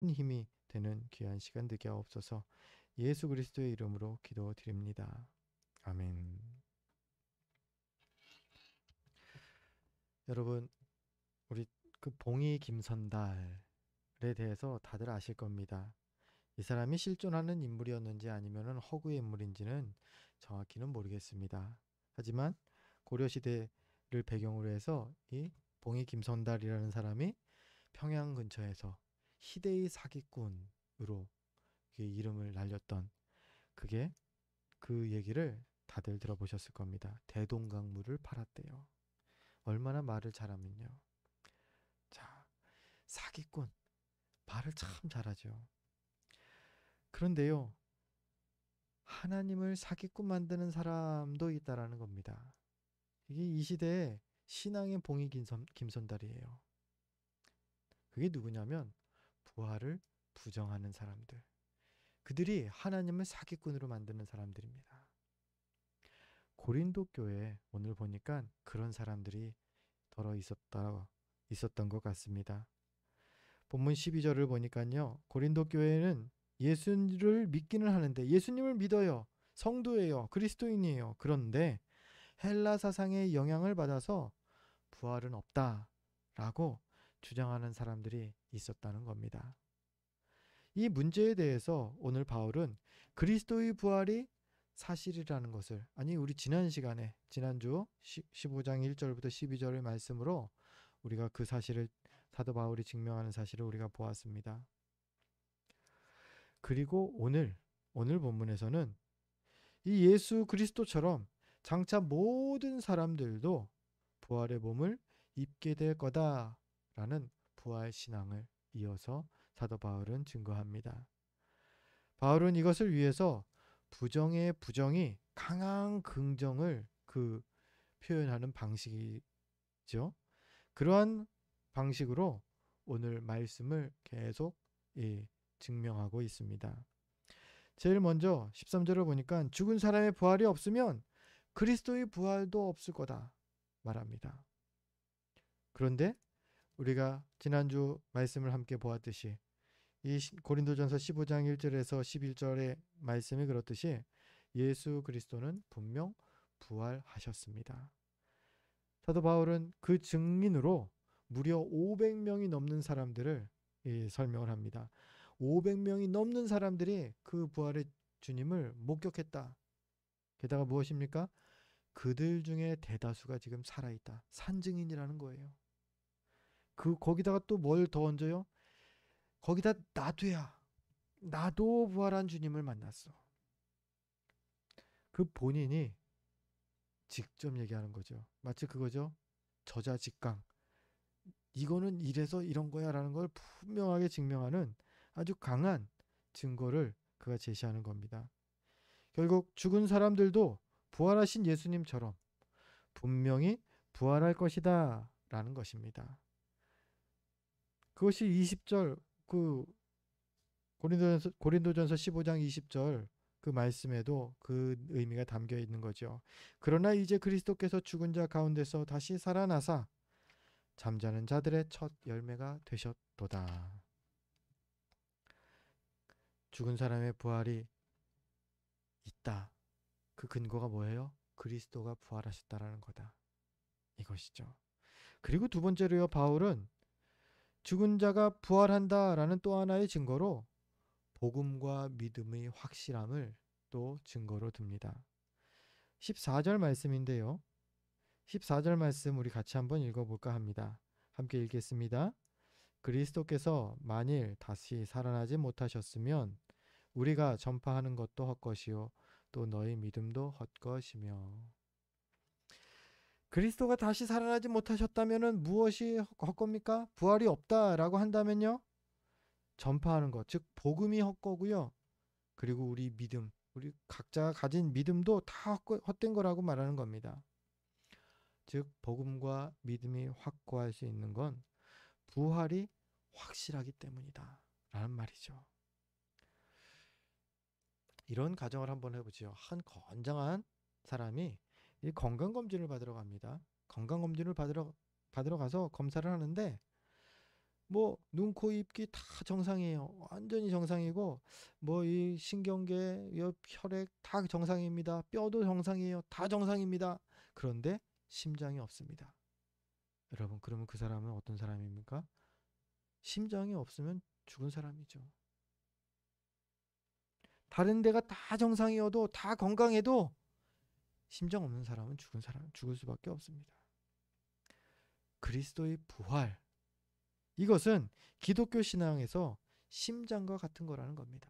힘이 되는 귀한 시간 되게 하옵소서. 예수 그리스도의 이름으로 기도드립니다. 아멘. 여러분, 우리 그 봉이 김선달에 대해서 다들 아실 겁니다. 이 사람이 실존하는 인물이었는지 아니면 허구의 인물인지는 정확히는 모르겠습니다. 하지만 고려시대를 배경으로 해서 이 봉이 김선달이라는 사람이 평양 근처에서 희대의 사기꾼으로 이름을 날렸던, 그게 그 얘기를 다들 들어보셨을 겁니다. 대동강물을 팔았대요. 얼마나 말을 잘하면요. 자, 사기꾼. 말을 참 잘하죠. 그런데요, 하나님을 사기꾼 만드는 사람도 있다라는 겁니다. 이게 이 시대의 신앙의 봉이 김선달이에요. 그게 누구냐면 부활을 부정하는 사람들. 그들이 하나님을 사기꾼으로 만드는 사람들입니다. 고린도 교회에 오늘 보니까 그런 사람들이 있었던 것 같습니다. 본문 12절을 보니까요. 고린도 교회는 예수를 믿기는 하는데, 예수님을 믿어요. 성도예요. 그리스도인이에요. 그런데 헬라 사상의 영향을 받아서 부활은 없다라고 주장하는 사람들이 있었다는 겁니다. 이 문제에 대해서 오늘 바울은 그리스도의 부활이 사실이라는 것을, 아니 우리 지난주 15장 1절부터 12절의 말씀으로 우리가 그 사실을, 사도 바울이 증명하는 사실을 우리가 보았습니다. 그리고 오늘 본문에서는 이 예수 그리스도처럼 장차 모든 사람들도 부활의 몸을 입게 될 거다라는 부활 신앙을 이어서 사도 바울은 증거합니다. 바울은 이것을 위해서 부정의 부정이 강한 긍정을 표현하는 방식이죠. 그러한 방식으로 오늘 말씀을 계속 증명하고 있습니다. 제일 먼저 13절을 보니까 죽은 사람의 부활이 없으면 그리스도의 부활도 없을 거다 말합니다. 그런데 우리가 지난주 말씀을 함께 보았듯이 이 고린도전서 15장 1절에서 11절의 말씀이 그렇듯이 예수 그리스도는 분명 부활하셨습니다. 사도 바울은 그 증인으로 무려 500명이 넘는 사람들을 설명을 합니다. 500명이 넘는 사람들이 그 부활의 주님을 목격했다. 게다가 무엇입니까? 그들 중에 대다수가 지금 살아있다. 산증인이라는 거예요. 거기다가 또 뭘 더 얹어요? 거기다 나도 부활한 주님을 만났어. 그 본인이 직접 얘기하는 거죠. 마치 그거죠. 저자직강. 이거는 이래서 이런 거야 라는 걸 분명하게 증명하는 아주 강한 증거를 그가 제시하는 겁니다. 결국 죽은 사람들도 부활하신 예수님처럼 분명히 부활할 것이다 라는 것입니다. 그것이 20절 고린도전서 15장 20절 그 말씀에도 그 의미가 담겨 있는 거죠. 그러나 이제 그리스도께서 죽은 자 가운데서 다시 살아나사 잠자는 자들의 첫 열매가 되셨도다. 죽은 사람의 부활이 있다. 그 근거가 뭐예요? 그리스도가 부활하셨다라는 거다. 이것이죠. 그리고 두 번째로요, 바울은 죽은 자가 부활한다라는 또 하나의 증거로 복음과 믿음의 확실함을 또 증거로 듭니다. 14절 말씀인데요. 14절 말씀 우리 같이 한번 읽어볼까 합니다. 함께 읽겠습니다. 그리스도께서 만일 다시 살아나지 못하셨으면 우리가 전파하는 것도 헛것이요 또 너희 믿음도 헛것이며. 그리스도가 다시 살아나지 못하셨다면 무엇이 헛겁니까? 부활이 없다라고 한다면요, 전파하는 것, 즉 복음이 헛거고요. 그리고 우리 믿음, 우리 각자가 가진 믿음도 다 헛된 거라고 말하는 겁니다. 즉 복음과 믿음이 확고할 수 있는 건 부활이 확실하기 때문이다 라는 말이죠. 이런 가정을 한번 해보죠. 한 건장한 사람이 이 건강검진을 받으러 갑니다. 건강검진을 받으러 가서 검사를 하는데 뭐 눈, 코, 입기 다 정상이에요. 완전히 정상이고 뭐 이 신경계, 이 혈액 다 정상입니다. 뼈도 정상이에요. 다 정상입니다. 그런데 심장이 없습니다. 여러분, 그러면 그 사람은 어떤 사람입니까? 심장이 없으면 죽은 사람이죠. 다른 데가 다 정상이어도 다 건강해도 심장 없는 사람은 죽을 수밖에 없습니다. 그리스도의 부활, 이것은 기독교 신앙에서 심장과 같은 거라는 겁니다.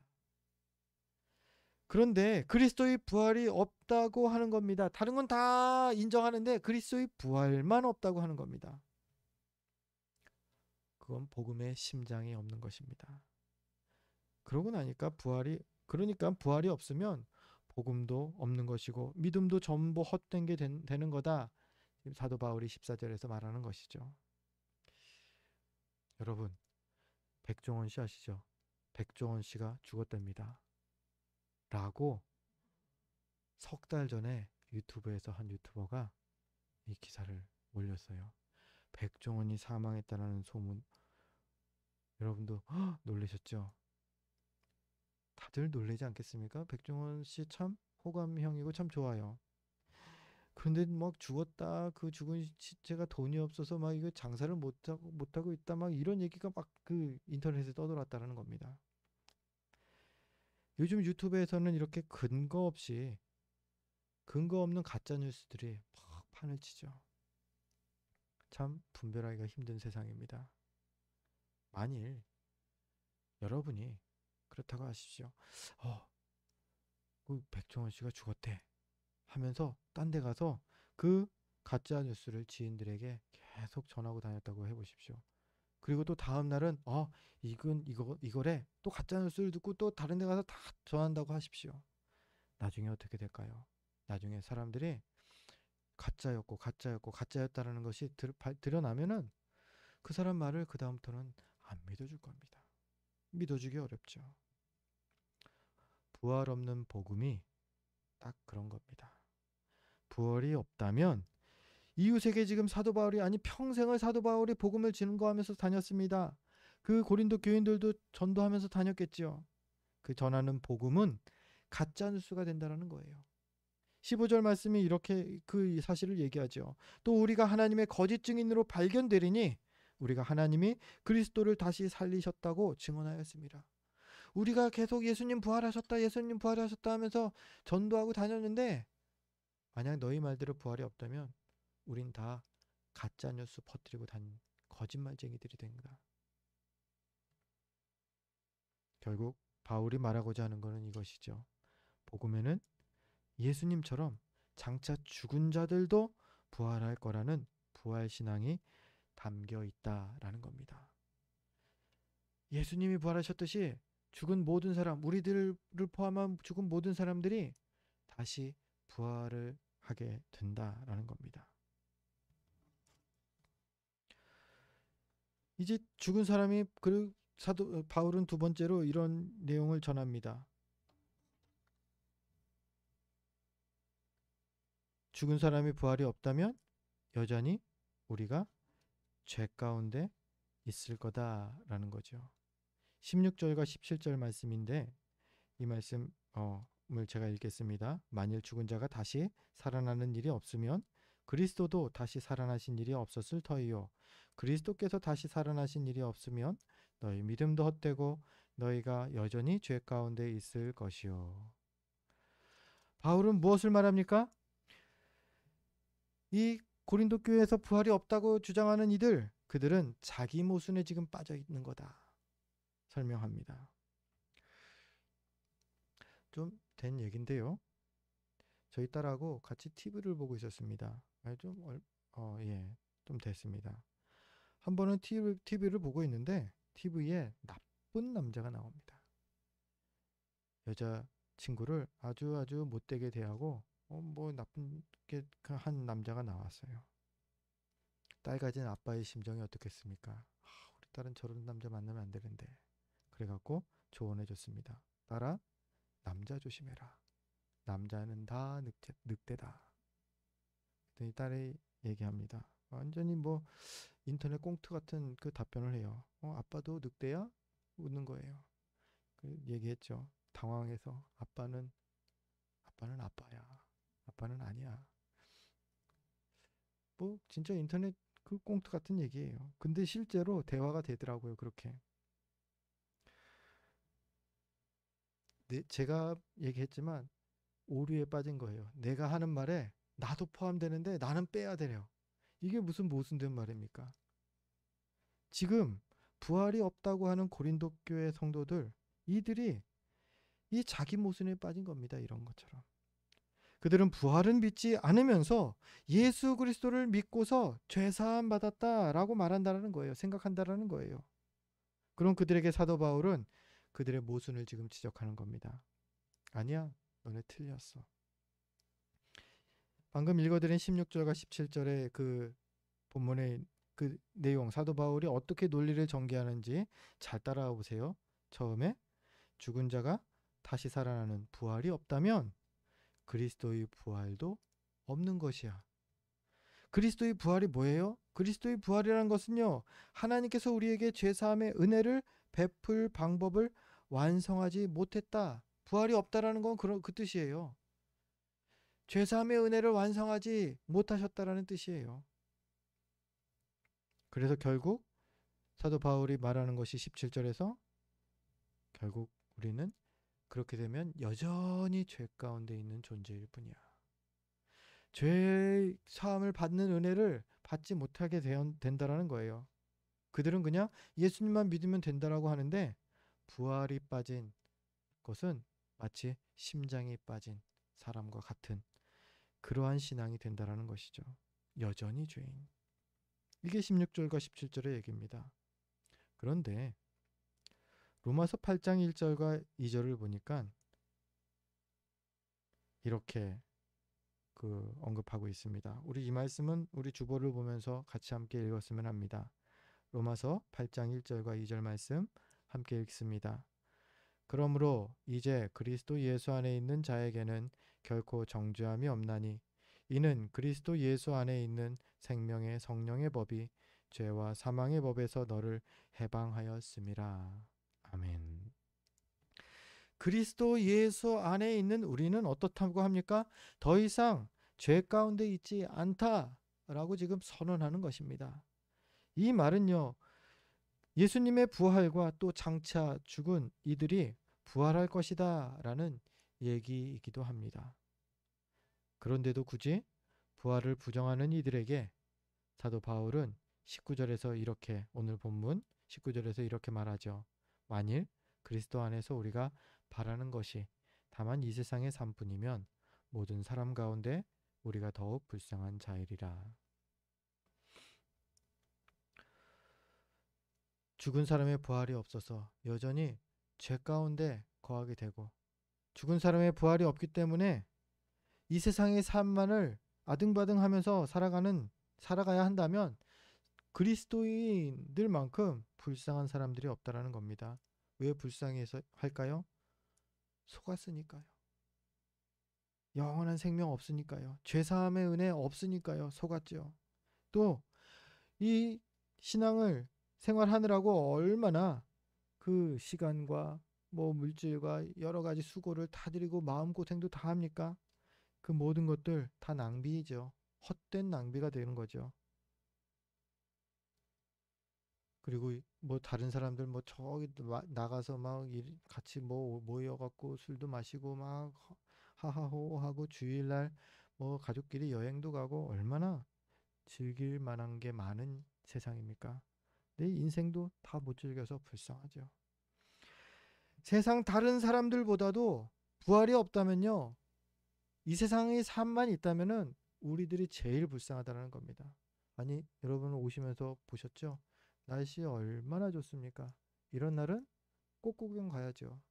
그런데 그리스도의 부활이 없다고 하는 겁니다. 다른 건 다 인정하는데 그리스도의 부활만 없다고 하는 겁니다. 그건 복음의 심장이 없는 것입니다. 그러고 나니까 그러니까 부활이 없으면 복음도 없는 것이고 믿음도 전부 헛된 게 되는 거다. 사도 바울이 14절에서 말하는 것이죠. 여러분, 백종원 씨 아시죠? 백종원 씨가 죽었답니다. 라고 석 달 전에 유튜브에서 한 유튜버가 이 기사를 올렸어요. 백종원이 사망했다는 소문. 여러분도 놀라셨죠? 다들 놀라지 않겠습니까? 백종원 씨 참 호감형이고 참 좋아요. 그런데 막 죽었다. 그 죽은 시체가 돈이 없어서 막 이거 장사를 못하고 있다. 막 이런 얘기가 막 그 인터넷에 떠돌았다는 겁니다. 요즘 유튜브에서는 이렇게 근거 없는 가짜 뉴스들이 막 판을 치죠. 참 분별하기가 힘든 세상입니다. 만일 여러분이 그렇다고 하십시오. 그 백종원 씨가 죽었대 하면서 딴 데 가서 그 가짜 뉴스를 지인들에게 계속 전하고 다녔다고 해보십시오. 그리고 또 다음 날은 이거래 또 가짜 뉴스를 듣고 또 다른 데 가서 다 전한다고 하십시오. 나중에 어떻게 될까요? 나중에 사람들이 가짜였다라는 것이 드러나면은 그 사람 말을 그 다음부터는 안 믿어줄 겁니다. 믿어주기 어렵죠. 부활 없는 복음이 딱 그런 겁니다. 부활이 없다면 이웃에게 지금 사도 바울이 아니 평생을 사도 바울이 복음을 증거하면서 다녔습니다. 그 고린도 교인들도 전도하면서 다녔겠지요. 그 전하는 복음은 가짜 뉴스가 된다라는 거예요. 15절 말씀이 이렇게 그 사실을 얘기하죠. 또 우리가 하나님의 거짓 증인으로 발견되리니 우리가 하나님이 그리스도를 다시 살리셨다고 증언하였습니다. 우리가 계속 예수님 부활하셨다 하면서 전도하고 다녔는데 만약 너희 말대로 부활이 없다면 우린 다 가짜 뉴스 퍼뜨리고 다닌 거짓말쟁이들이 된다. 결국 바울이 말하고자 하는 것은 이것이죠. 복음에는 예수님처럼 장차 죽은 자들도 부활할 거라는 부활 신앙이 담겨 있다라는 겁니다. 예수님이 부활하셨듯이 죽은 모든 사람, 우리들을 포함한 죽은 모든 사람들이 다시 부활을 하게 된다라는 겁니다. 이제 죽은 사람이 그 사도 바울은 두 번째로 이런 내용을 전합니다. 죽은 사람이 부활이 없다면 여전히 우리가 죄 가운데 있을 거다라는 거죠. 16절과 17절 말씀인데 이 말씀을 제가 읽겠습니다. 만일 죽은 자가 다시 살아나는 일이 없으면 그리스도도 다시 살아나신 일이 없었을 터이요. 그리스도께서 다시 살아나신 일이 없으면 너희 믿음도 헛되고 너희가 여전히 죄 가운데 있을 것이요. 바울은 무엇을 말합니까? 이 고린도 교회에서 부활이 없다고 주장하는 그들은 자기 모순에 지금 빠져 있는 거다. 설명합니다. 좀 된 얘긴데요. 저희 딸하고 같이 TV를 보고 있었습니다. 좀 됐습니다. 한 번은 TV를 보고 있는데 TV에 나쁜 남자가 나옵니다. 여자 친구를 아주 못되게 대하고 나쁜 게 한 남자가 나왔어요. 딸 가진 아빠의 심정이 어떻겠습니까? 우리 딸은 저런 남자 만나면 안 되는데. 그래갖고 조언해 줬습니다. 딸아, 남자 조심해라. 남자는 다 늑대다. 그랬더니 딸이 얘기합니다. 완전히 인터넷 꽁트 같은 그 답변을 해요. 아빠도 늑대야? 웃는 거예요. 얘기했죠. 당황해서 아빠는 아빠야. 아빠는 아니야. 뭐 진짜 인터넷 그 꽁트 같은 얘기예요. 근데 실제로 대화가 되더라고요. 그렇게. 제가 얘기했지만 오류에 빠진 거예요. 내가 하는 말에 나도 포함되는데 나는 빼야 되네요. 이게 무슨 모순된 말입니까? 지금 부활이 없다고 하는 고린도 교회 성도들, 이들이 이 자기 모순에 빠진 겁니다. 이런 것처럼. 그들은 부활은 믿지 않으면서 예수 그리스도를 믿고서 죄사함 받았다라고 말한다라는 거예요. 생각한다라는 거예요. 그럼 그들에게 사도 바울은 그들의 모순을 지금 지적하는 겁니다. 아니야, 너네 틀렸어. 방금 읽어드린 16절과 17절의 그 본문의 그 내용, 사도 바울이 어떻게 논리를 전개하는지 잘 따라와 보세요. 처음에 죽은 자가 다시 살아나는 부활이 없다면 그리스도의 부활도 없는 것이야. 그리스도의 부활이 뭐예요? 그리스도의 부활이라는 것은요, 하나님께서 우리에게 죄사함의 은혜를 베풀 방법을 완성하지 못했다. 부활이 없다라는 건 그 뜻이에요. 죄사함의 은혜를 완성하지 못하셨다라는 뜻이에요. 그래서 결국 사도 바울이 말하는 것이 17절에서 결국 우리는 그렇게 되면 여전히 죄 가운데 있는 존재일 뿐이야. 죄 사함을 받는 은혜를 받지 못하게 된다라는 거예요. 그들은 그냥 예수님만 믿으면 된다라고 하는데 부활이 빠진 것은 마치 심장이 빠진 사람과 같은 그러한 신앙이 된다라는 것이죠. 여전히 죄인. 이게 16절과 17절의 얘기입니다. 그런데 로마서 8장 1절과 2절을 보니까 이렇게 언급하고 있습니다. 우리 이 말씀은 우리 주보를 보면서 같이 함께 읽었으면 합니다. 로마서 8장 1절과 2절 말씀 함께 읽습니다. 그러므로 이제 그리스도 예수 안에 있는 자에게는 결코 정죄함이 없나니 이는 그리스도 예수 안에 있는 생명의 성령의 법이 죄와 사망의 법에서 너를 해방하였음이라. 아멘. 그리스도 예수 안에 있는 우리는 어떻다고 합니까? 더 이상 죄 가운데 있지 않다라고 지금 선언하는 것입니다. 이 말은요, 예수님의 부활과 또 장차 죽은 이들이 부활할 것이다 라는 얘기이기도 합니다. 그런데도 굳이 부활을 부정하는 이들에게 사도 바울은 19절에서 이렇게, 오늘 본문 19절에서 이렇게 말하죠. 만일 그리스도 안에서 우리가 바라는 것이 다만 이 세상의 삶뿐이면 모든 사람 가운데 우리가 더욱 불쌍한 자이리라. 죽은 사람의 부활이 없어서 여전히 죄 가운데 거하게 되고, 죽은 사람의 부활이 없기 때문에 이 세상의 삶만을 아등바등하면서 살아가야 한다면 그리스도인들만큼 불쌍한 사람들이 없다라는 겁니다. 왜 불쌍해서 할까요? 속았으니까요. 영원한 생명 없으니까요. 죄사함의 은혜 없으니까요. 속았죠. 또 이 신앙을 생활하느라고 얼마나 그 시간과 뭐 물질과 여러 가지 수고를 다 드리고 마음고생도 다 합니까? 그 모든 것들 다 낭비이죠. 헛된 낭비가 되는 거죠. 그리고 뭐 다른 사람들 뭐 저기 나가서 막 같이 뭐 모여갖고 술도 마시고 막 하하호 하고 주일날 뭐 가족끼리 여행도 가고 얼마나 즐길 만한 게 많은 세상입니까? 내 인생도 다 못 즐겨서 불쌍하죠. 세상 다른 사람들보다도 부활이 없다면요, 이 세상의 삶만 있다면은 우리들이 제일 불쌍하다는 겁니다. 아니, 여러분 오시면서 보셨죠? 날씨 얼마나 좋습니까? 이런 날은 꽃 구경 가야죠.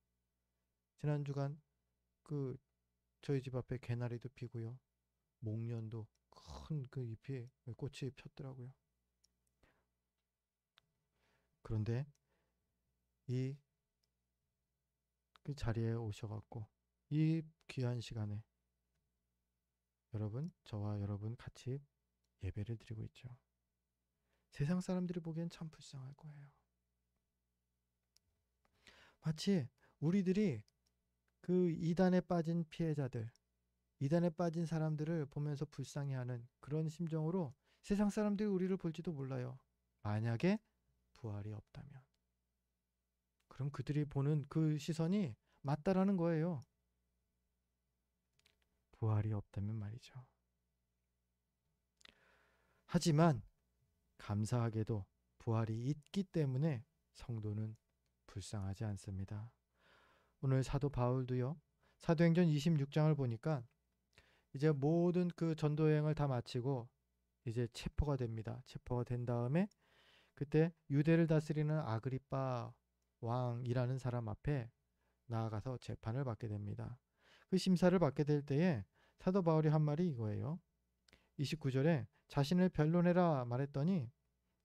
지난 주간 그 저희 집 앞에 개나리도 피고요. 목련도 큰 그 잎이 꽃이 폈더라고요. 그런데 이 그 자리에 오셔갖고 이 귀한 시간에 여러분, 저와 여러분 같이 예배를 드리고 있죠. 세상 사람들이 보기엔 참 불쌍할 거예요. 마치 우리들이 그 이단에 빠진 피해자들, 이단에 빠진 사람들을 보면서 불쌍해하는 그런 심정으로 세상 사람들이 우리를 볼지도 몰라요. 만약에 부활이 없다면. 그럼 그들이 보는 그 시선이 맞다라는 거예요. 부활이 없다면 말이죠. 하지만 감사하게도 부활이 있기 때문에 성도는 불쌍하지 않습니다. 오늘 사도 바울도요. 사도행전 26장을 보니까 이제 모든 그 전도 여행을 다 마치고 이제 체포가 됩니다. 체포가 된 다음에 그때 유대를 다스리는 아그리빠 왕이라는 사람 앞에 나아가서 재판을 받게 됩니다. 그 심사를 받게 될 때에 사도 바울이 한 말이 이거예요. 29절에 자신을 변론해라 말했더니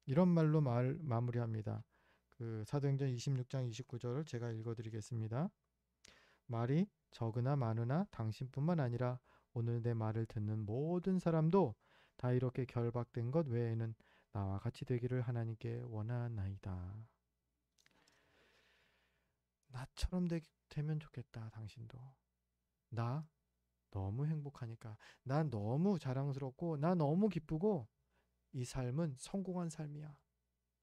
이런 말로 마무리합니다. 그 사도행전 26장 29절을 제가 읽어드리겠습니다. 말이 적으나 많으나 당신뿐만 아니라 오늘 내 말을 듣는 모든 사람도 다 이렇게 결박된 것 외에는 나와 같이 되기를 하나님께 원하나이다. 나처럼 되면 좋겠다. 당신도. 나 너무 행복하니까. 나 너무 자랑스럽고 나 너무 기쁘고 이 삶은 성공한 삶이야.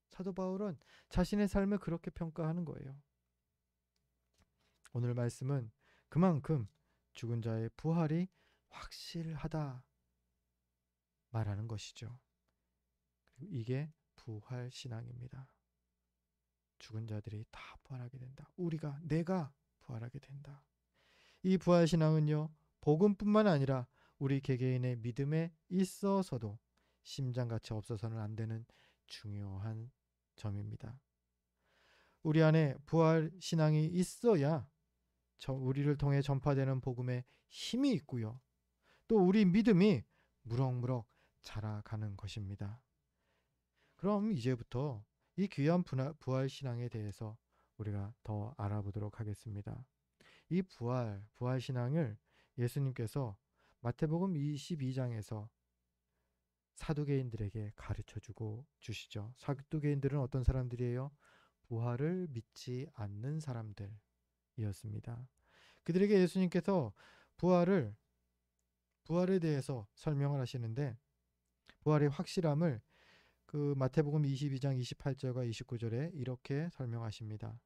사도 바울은 자신의 삶을 그렇게 평가하는 거예요. 오늘 말씀은 그만큼 죽은 자의 부활이 확실하다 말하는 것이죠. 그리고 이게 부활 신앙입니다. 죽은 자들이 다 부활하게 된다. 내가 부활하게 된다. 이 부활 신앙은요, 복음뿐만 아니라 우리 개개인의 믿음에 있어서도 심장같이 없어서는 안 되는 중요한 점입니다. 우리 안에 부활 신앙이 있어야 우리를 통해 전파되는 복음에 힘이 있고요. 또 우리 믿음이 무럭무럭 자라가는 것입니다. 그럼 이제부터 이 귀한 부활 신앙에 대해서 우리가 더 알아보도록 하겠습니다. 이 부활 신앙을 예수님께서 마태복음 22장에서 사두개인들에게 가르쳐 주시죠. 사두개인들은 어떤 사람들이에요? 부활을 믿지 않는 사람들이었습니다. 그들에게 예수님께서 부활에 대해서 설명을 하시는데 부활의 확실함을 그 마태복음 22장 28절과 29절에 이렇게 설명하십니다.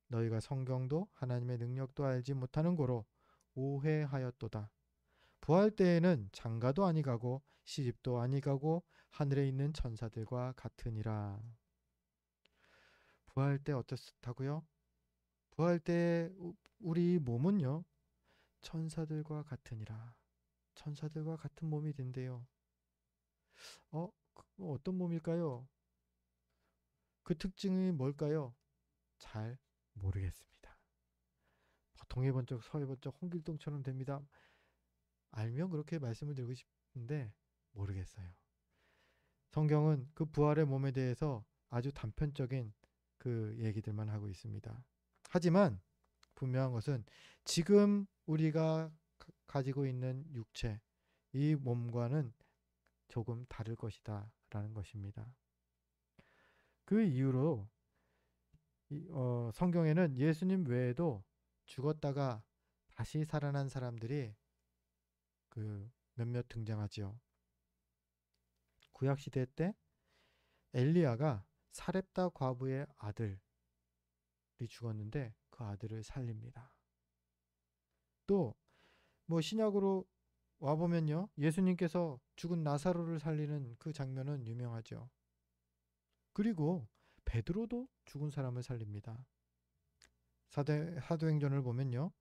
너희가 성경도 하나님의 능력도 알지 못하는 고로 오해하였도다. 부활 때에는 장가도 아니가고 시집도 아니가고 하늘에 있는 천사들과 같으니라. 부활 때 어떻다고요? 부활 때 우리 몸은요, 천사들과 같으니라. 천사들과 같은 몸이 된대요. 어떤 몸일까요? 그 특징이 뭘까요? 잘 모르겠습니다. 동해 번쩍 서해 번쩍 홍길동처럼 됩니다. 알면 그렇게 말씀을 드리고 싶은데 모르겠어요. 성경은 그 부활의 몸에 대해서 아주 단편적인 그 얘기들만 하고 있습니다. 하지만 분명한 것은 지금 우리가 가지고 있는 육체, 이 몸과는 조금 다를 것이다 라는 것입니다. 그 이유로 성경에는 예수님 외에도 죽었다가 다시 살아난 사람들이 그 몇몇 등장하지요. 구약시대 때 엘리야가 사렙다 과부의 아들이 죽었는데 그 아들을 살립니다. 또 뭐 신약으로 와보면요, 예수님께서 죽은 나사로를 살리는 그 장면은 유명하죠. 그리고 베드로도 죽은 사람을 살립니다. 사도행전을 보면요,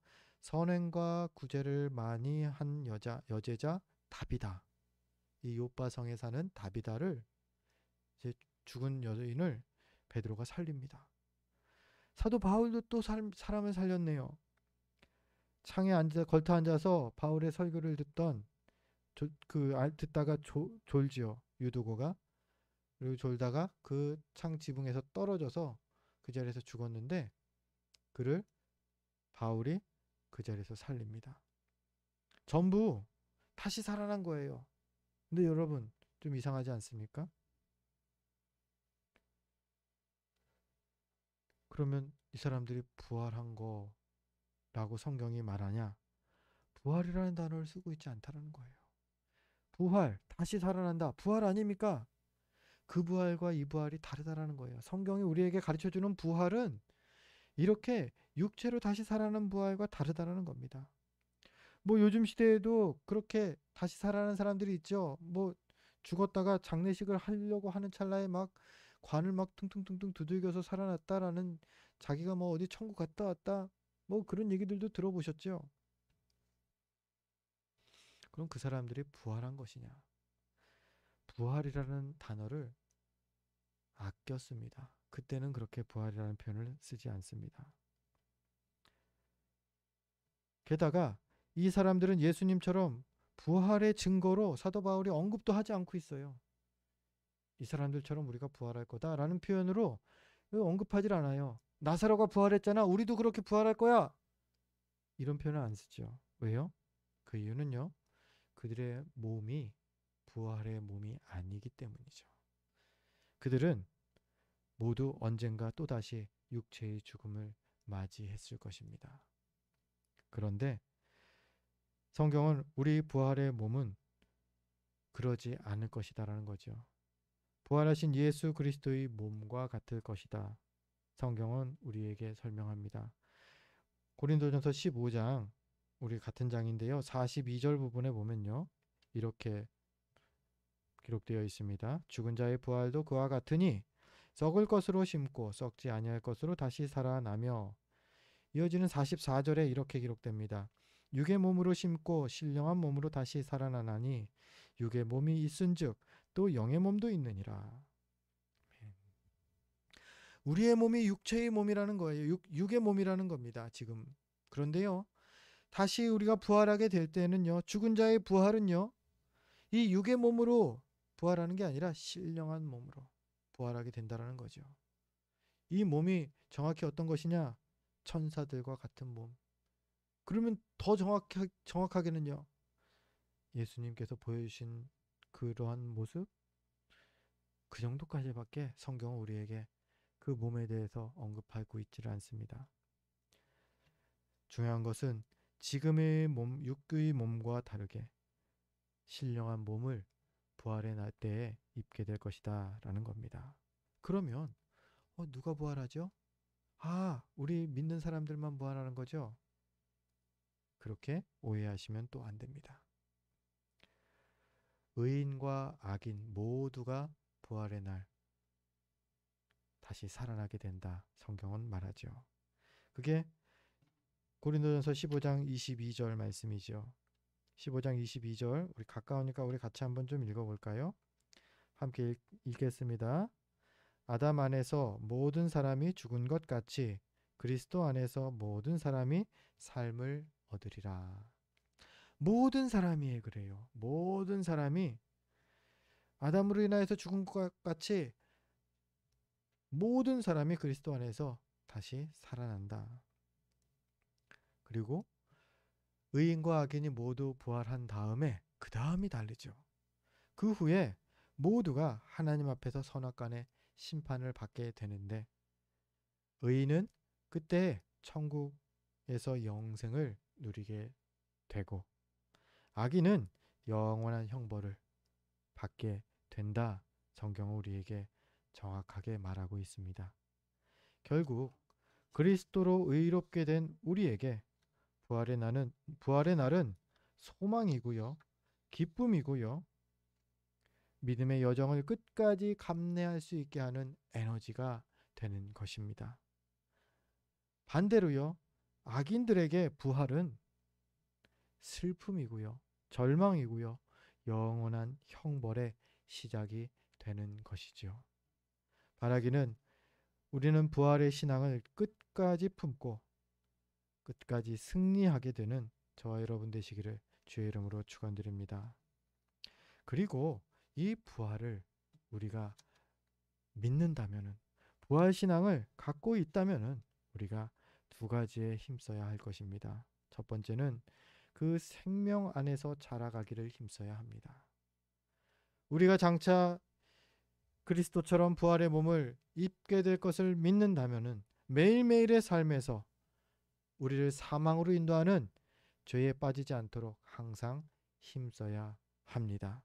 선행과 구제를 많이 한 여제자 다비다, 이 요빠성에 사는 다비다를 이제 죽은 여인을 베드로가 살립니다. 사도 바울도 또 사람을 살렸네요. 창에 걸터 앉아서 바울의 설교를 듣다가 졸지요. 유두고가. 그리고 졸다가 그 창 지붕에서 떨어져서 그 자리에서 죽었는데 그를 바울이 그 자리에서 살립니다. 전부 다시 살아난 거예요. 근데 여러분 좀 이상하지 않습니까? 그러면 이 사람들이 부활한 거라고 성경이 말하냐? 부활이라는 단어를 쓰고 있지 않다는 거예요. 부활, 다시 살아난다. 부활 아닙니까? 그 부활과 이 부활이 다르다라는 거예요. 성경이 우리에게 가르쳐주는 부활은 이렇게 육체로 다시 살아나는 부활과 다르다라는 겁니다. 뭐 요즘 시대에도 그렇게 다시 살아나는 사람들이 있죠. 뭐 죽었다가 장례식을 하려고 하는 찰나에 막 관을 막 퉁퉁퉁퉁 두들겨서 살아났다라는, 자기가 뭐 어디 천국 갔다 왔다 뭐 그런 얘기들도 들어보셨죠. 그럼 그 사람들이 부활한 것이냐? 부활이라는 단어를 아꼈습니다. 그때는 그렇게 부활이라는 표현을 쓰지 않습니다. 게다가 이 사람들은 예수님처럼 부활의 증거로 사도 바울이 언급도 하지 않고 있어요. 이 사람들처럼 우리가 부활할 거다라는 표현으로 언급하질 않아요. 나사로가 부활했잖아. 우리도 그렇게 부활할 거야. 이런 표현을 안 쓰죠. 왜요? 그 이유는요. 그들의 몸이 부활의 몸이 아니기 때문이죠. 그들은 모두 언젠가 또다시 육체의 죽음을 맞이했을 것입니다. 그런데 성경은 우리 부활의 몸은 그러지 않을 것이다라는 거죠. 부활하신 예수 그리스도의 몸과 같을 것이다. 성경은 우리에게 설명합니다. 고린도전서 15장, 우리 같은 장인데요. 42절 부분에 보면요. 이렇게 기록되어 있습니다. 죽은 자의 부활도 그와 같으니 썩을 것으로 심고 썩지 아니할 것으로 다시 살아나며, 이어지는 44절에 이렇게 기록됩니다. 육의 몸으로 심고 신령한 몸으로 다시 살아나나니 육의 몸이 있은즉 또 영의 몸도 있느니라. 우리의 몸이 육체의 몸이라는 거예요. 육의 몸이라는 겁니다. 지금. 그런데요. 다시 우리가 부활하게 될 때는요. 죽은 자의 부활은요. 이 육의 몸으로 부활하는 게 아니라 신령한 몸으로 부활하게 된다는 거죠. 이 몸이 정확히 어떤 것이냐? 천사들과 같은 몸. 그러면 더 정확하게는요. 예수님께서 보여주신 그러한 모습, 그 정도까지밖에 성경은 우리에게 그 몸에 대해서 언급하고 있지를 않습니다. 중요한 것은 지금의 몸, 육의 몸과 다르게 신령한 몸을 부활의 날 때에 입게 될 것이다 라는 겁니다. 그러면 누가 부활하죠? 우리 믿는 사람들만 부활하는 거죠? 그렇게 오해하시면 또 안 됩니다. 의인과 악인 모두가 부활의 날 다시 살아나게 된다. 성경은 말하죠. 그게 고린도전서 15장 22절 말씀이죠. 15장 22절, 우리 가까우니까 우리 같이 한번 좀 읽어볼까요? 함께 읽겠습니다. 아담 안에서 모든 사람이 죽은 것 같이 그리스도 안에서 모든 사람이 삶을 얻으리라. 모든 사람이 그래요. 모든 사람이 아담으로 인하여서 죽은 것 같이 모든 사람이 그리스도 안에서 다시 살아난다. 그리고 의인과 악인이 모두 부활한 다음에 그 다음이 다르죠. 그 후에 모두가 하나님 앞에서 선악간의 심판을 받게 되는데, 의인은 그때 천국에서 영생을 누리게 되고 악인은 영원한 형벌을 받게 된다. 성경은 우리에게 정확하게 말하고 있습니다. 결국 그리스도로 의롭게 된 우리에게 부활의 날은 소망이고요. 기쁨이고요. 믿음의 여정을 끝까지 감내할 수 있게 하는 에너지가 되는 것입니다. 반대로요. 악인들에게 부활은 슬픔이고요. 절망이고요. 영원한 형벌의 시작이 되는 것이죠. 바라기는 우리는 부활의 신앙을 끝까지 품고 끝까지 승리하게 되는 저와 여러분 되시기를 주의 이름으로 축원드립니다. 그리고 이 부활을 우리가 믿는다면은, 부활 신앙을 갖고 있다면은 우리가 두 가지에 힘써야 할 것입니다. 첫 번째는 그 생명 안에서 자라가기를 힘써야 합니다. 우리가 장차 그리스도처럼 부활의 몸을 입게 될 것을 믿는다면은 매일매일의 삶에서 우리를 사망으로 인도하는 죄에 빠지지 않도록 항상 힘써야 합니다.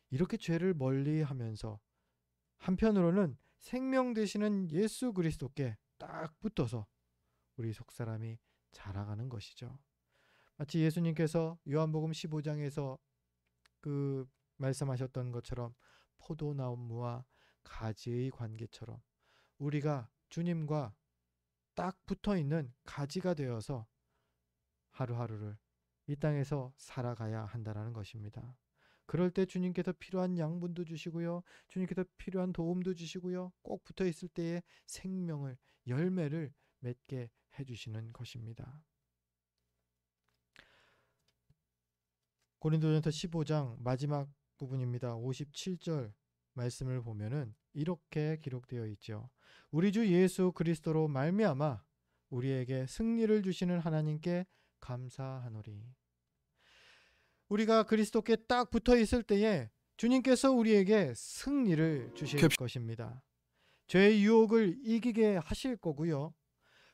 이렇게 죄를 멀리하면서 한편으로는 생명 되시는 예수 그리스도께 딱 붙어서 우리 속사람이 자라가는 것이죠. 마치 예수님께서 요한복음 15장에서 그 말씀하셨던 것처럼 포도나무와 가지의 관계처럼 우리가 주님과 딱 붙어 있는 가지가 되어서 하루하루를 이 땅에서 살아가야 한다는 것입니다. 그럴 때 주님께서 필요한 양분도 주시고요. 주님께서 필요한 도움도 주시고요. 꼭 붙어 있을 때에 생명을, 열매를 맺게 해주시는 것입니다. 고린도전서 15장 마지막 부분입니다. 57절 말씀을 보면은 이렇게 기록되어 있죠. 우리 주 예수 그리스도로 말미암아 우리에게 승리를 주시는 하나님께 감사하노리. 우리가 그리스도께 딱 붙어 있을 때에 주님께서 우리에게 승리를 주실 것입니다. 죄의 유혹을 이기게 하실 거고요.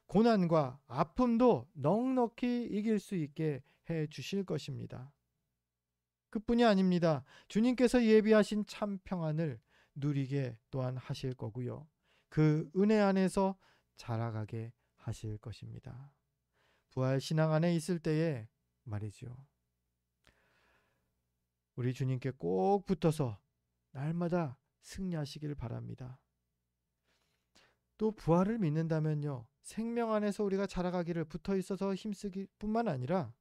고난과 아픔도 넉넉히 이길 수 있게 해 주실 것입니다. 그뿐이 아닙니다. 주님께서 예비하신 참 평안을 누리게 또한 하실 거고요. 그 은혜 안에서 자라가게 하실 것입니다. 부활 신앙 안에 있을 때에 말이죠. 우리 주님께 꼭 붙어서 날마다 승리하시길 바랍니다. 또 부활을 믿는다면요. 생명 안에서 우리가 자라가기를 붙어 있어서 힘쓰기 뿐만 아니라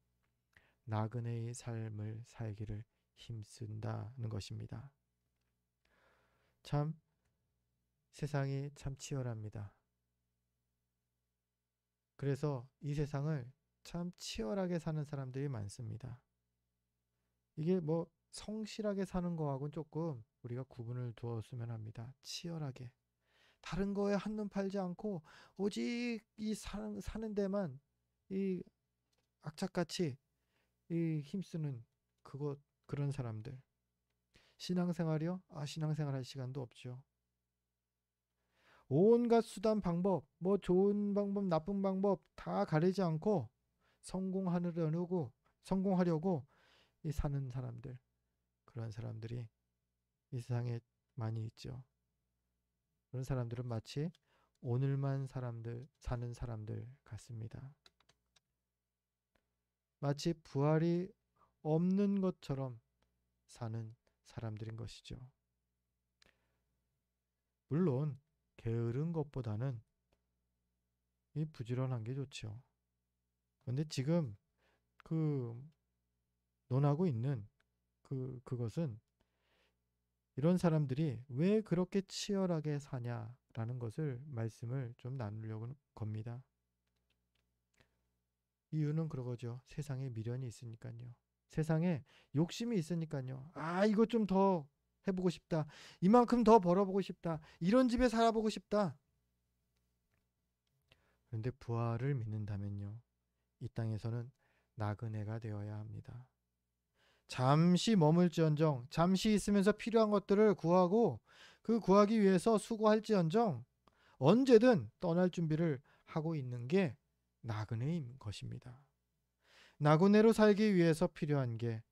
나그네의 삶을 살기를 힘쓴다는 것입니다. 참 세상이 참 치열합니다. 그래서 이 세상을 참 치열하게 사는 사람들이 많습니다. 이게 뭐 성실하게 사는 거하고는 조금 우리가 구분을 두었으면 합니다. 치열하게. 다른 거에 한눈 팔지 않고 오직 이 사는 데만 이 악착같이 이 힘쓰는 그런 사람들. 신앙생활이요? 신앙생활 할 시간도 없죠. 온갖 수단 방법, 뭐 좋은 방법, 나쁜 방법 다 가리지 않고 성공하려고 이 사는 사람들. 그런 사람들이 이 세상에 많이 있죠. 그런 사람들은 마치 오늘만 사는 사람들 같습니다. 마치 부활이 없는 것처럼 사는 사람들인 것이죠. 물론 게으른 것보다는 이 부지런한 게 좋죠. 그런데 지금 그 논하고 있는 그것은 이런 사람들이 왜 그렇게 치열하게 사냐라는 것을 말씀을 좀 나누려고 겁니다. 이유는 그거죠. 세상에 미련이 있으니까요. 세상에 욕심이 있으니까요. 이거 좀 더 해보고 싶다. 이만큼 더 벌어보고 싶다. 이런 집에 살아보고 싶다. 그런데 부활을 믿는다면요. 이 땅에서는 나그네가 되어야 합니다. 잠시 머물지언정, 잠시 있으면서 필요한 것들을 구하고 그 구하기 위해서 수고할지언정 언제든 떠날 준비를 하고 있는 게 나그네인 것입니다. 나그네로 살기 위해서 필요한 게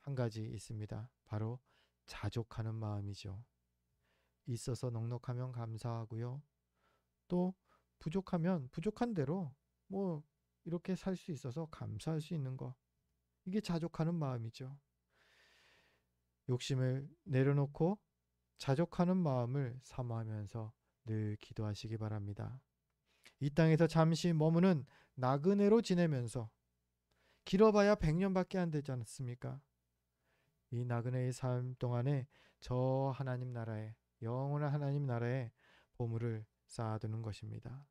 한 가지 있습니다. 바로 자족하는 마음이죠. 있어서 넉넉하면 감사하고요. 또 부족하면 부족한 대로 뭐 이렇게 살 수 있어서 감사할 수 있는 거. 이게 자족하는 마음이죠. 욕심을 내려놓고 자족하는 마음을 사모하면서 늘 기도하시기 바랍니다. 이 땅에서 잠시 머무는 나그네로 지내면서 길어봐야 100년밖에 안 되지 않습니까? 이 나그네의 삶 동안에 저 하나님 나라에 영원한 하나님 나라에 보물을 쌓아두는 것입니다.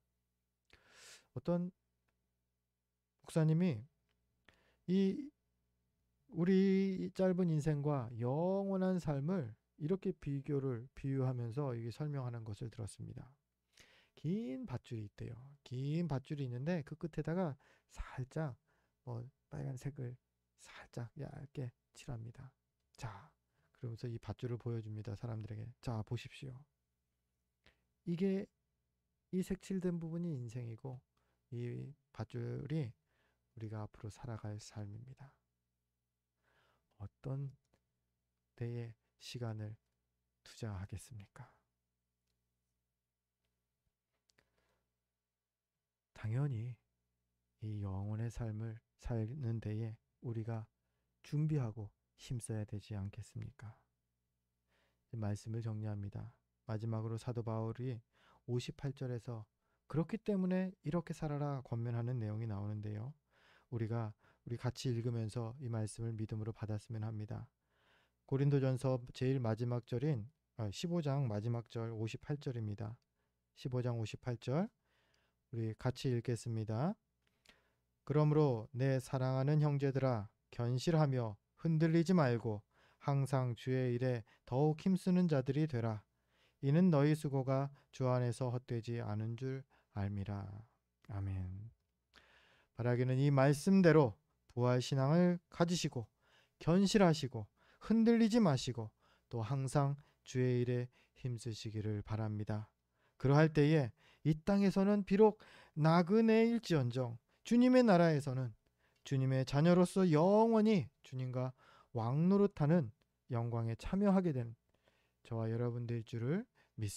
어떤 목사님이 이 우리 짧은 인생과 영원한 삶을 이렇게 비유하면서 이게 설명하는 것을 들었습니다. 긴 밧줄이 있대요. 긴 밧줄이 있는데 그 끝에다가 살짝 빨간색을 살짝 얇게 칠합니다. 자, 그러면서 이 밧줄을 보여줍니다. 사람들에게. 자, 보십시오. 이게 이 색칠된 부분이 인생이고 이 밧줄이 우리가 앞으로 살아갈 삶입니다. 어떤 때에 시간을 투자하겠습니까? 당연히 이 영혼의 삶을 사는 데에 우리가 준비하고 힘써야 되지 않겠습니까? 이 말씀을 정리합니다. 마지막으로 사도 바울이 58절에서 그렇기 때문에 이렇게 살아라 권면하는 내용이 나오는데요. 우리 같이 읽으면서 이 말씀을 믿음으로 받았으면 합니다. 고린도전서 제일 마지막 절인 15장 마지막 절 58절입니다. 15장 58절 우리 같이 읽겠습니다. 그러므로 내 사랑하는 형제들아 견실하며 흔들리지 말고 항상 주의 일에 더욱 힘쓰는 자들이 되라. 이는 너희 수고가 주 안에서 헛되지 않은 줄 알미라. 아멘. 바라기는 이 말씀대로 부활 신앙을 가지시고 견실하시고 흔들리지 마시고 또 항상 주의 일에 힘쓰시기를 바랍니다. 그러할 때에 이 땅에서는 비록 나그네일지언정 주님의 나라에서는 주님의 자녀로서 영원히 주님과 왕노릇하는 영광에 참여하게 된 저와 여러분 될 줄을